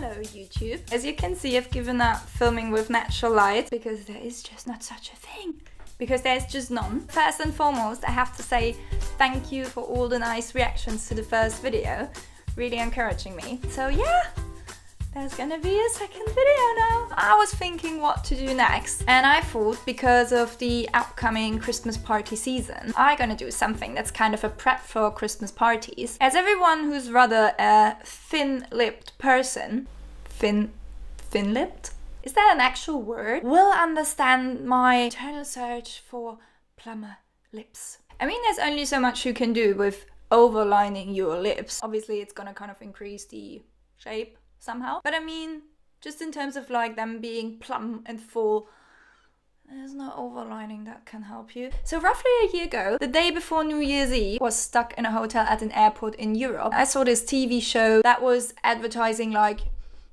Hello YouTube. As you can see, I've given up filming with natural light because there is just not such a thing. Because there's just none. First and foremost, I have to say thank you for all the nice reactions to the first video. Really encouraging me. So yeah, there's gonna be a second video now. I was thinking what to do next, and I thought because of the upcoming Christmas party season, I'm gonna do something that's kind of a prep for Christmas parties. As everyone who's rather a thin-lipped person, thin-lipped? Is that an actual word? Will understand my eternal search for plumper lips. I mean, there's only so much you can do with overlining your lips. Obviously, it's gonna kind of increase the shape somehow. But I mean, just in terms of like them being plump and full, there's no overlining that can help you. So roughly a year ago, the day before New Year's Eve, I was stuck in a hotel at an airport in Europe. I saw this TV show that was advertising like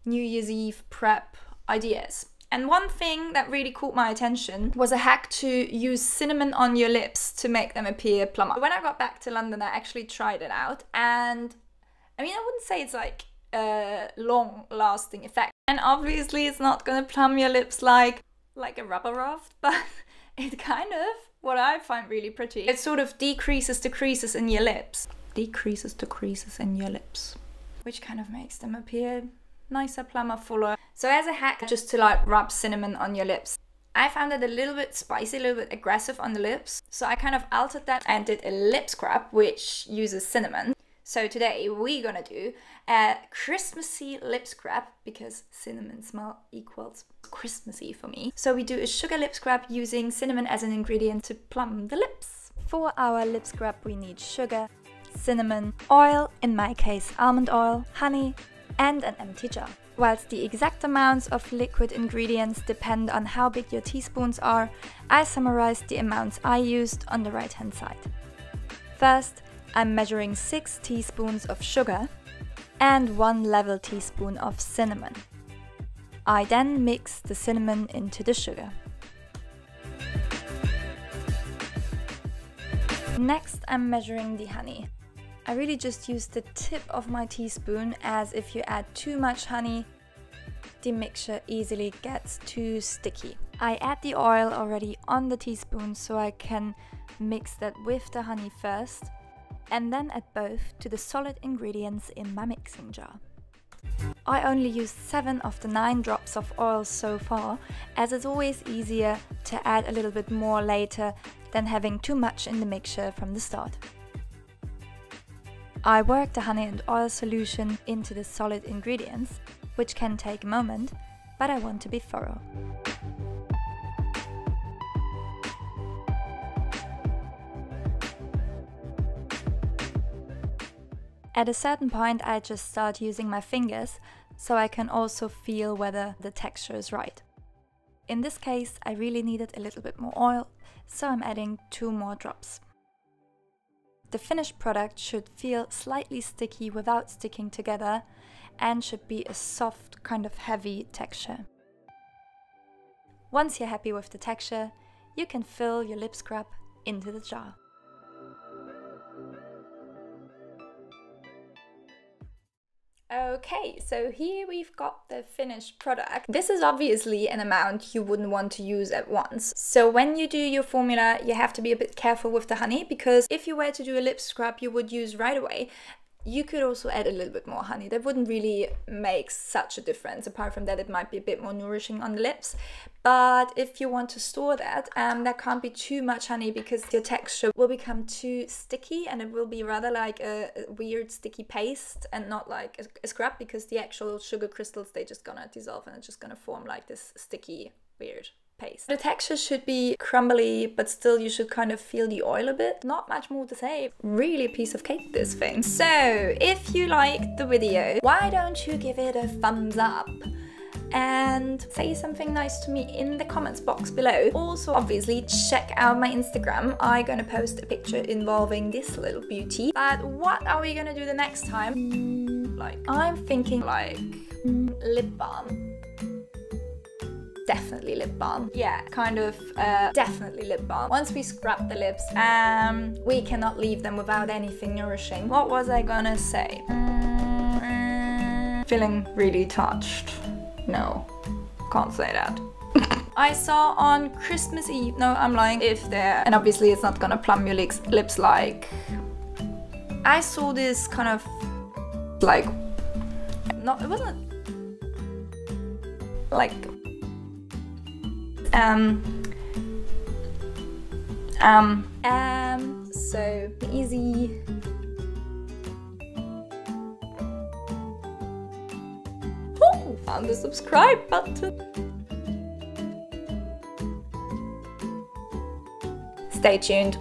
New Year's Eve prep ideas. And one thing that really caught my attention was a hack to use cinnamon on your lips to make them appear plumper. When I got back to London, I actually tried it out, and I mean, I wouldn't say it's like a long-lasting effect. And obviously it's not gonna plump your lips like a rubber raft, but it kind of, what I find really pretty, it sort of decreases the creases in your lips. Decreases the creases in your lips. Which kind of makes them appear nicer, plumper, fuller. So as a hack, just to like rub cinnamon on your lips. I found it a little bit spicy, a little bit aggressive on the lips. So I kind of altered that and did a lip scrub which uses cinnamon. So today we're gonna do a Christmassy lip scrub because cinnamon smell equals Christmassy for me. So we do a sugar lip scrub using cinnamon as an ingredient to plump the lips. For our lip scrub we need sugar, cinnamon, oil, in my case almond oil, honey, and an empty jar. Whilst the exact amounts of liquid ingredients depend on how big your teaspoons are, I summarized the amounts I used on the right hand side. First, I'm measuring 6 teaspoons of sugar and 1 level teaspoon of cinnamon. I then mix the cinnamon into the sugar. Next, I'm measuring the honey. I really just use the tip of my teaspoon, as if you add too much honey, the mixture easily gets too sticky. I add the oil already on the teaspoon so I can mix that with the honey first, and then add both to the solid ingredients in my mixing jar. I only used 7 of the 9 drops of oil so far, as it's always easier to add a little bit more later than having too much in the mixture from the start. I work the honey and oil solution into the solid ingredients, which can take a moment, but I want to be thorough. At a certain point I just start using my fingers, so I can also feel whether the texture is right. In this case I really needed a little bit more oil, so I'm adding 2 more drops. The finished product should feel slightly sticky without sticking together and should be a soft, kind of heavy texture. Once you're happy with the texture, you can fill your lip scrub into the jar. Okay, so here we've got the finished product. This is obviously an amount you wouldn't want to use at once. So when you do your formula, you have to be a bit careful with the honey, because if you were to do a lip scrub you would use right away, you could also add a little bit more honey. That wouldn't really make such a difference. Apart from that, it might be a bit more nourishing on the lips. But if you want to store that, there can't be too much honey, because your texture will become too sticky and it will be rather like a weird sticky paste and not like a scrub, because the actual sugar crystals, they're just gonna dissolve and it's just gonna form like this sticky, weird paste. The texture should be crumbly, but still you should kind of feel the oil a bit. Not much more to say. Really a piece of cake, this thing. So if you liked the video, why don't you give it a thumbs up and say something nice to me in the comments box below. Also, obviously, check out my Instagram. I'm gonna post a picture involving this little beauty. But what are we gonna do the next time? I'm thinking lip balm. Definitely lip balm. Yeah, kind of definitely lip balm. Once we scrub the lips, we cannot leave them without anything nourishing. What was I gonna say? feeling really touched. No, can't say that. I saw on Christmas Eve, no, I'm lying, if there, and obviously it's not gonna plumb your lips like, I saw this kind of, like, not, it wasn't, like, so easy. Oh, found the subscribe button. Stay tuned.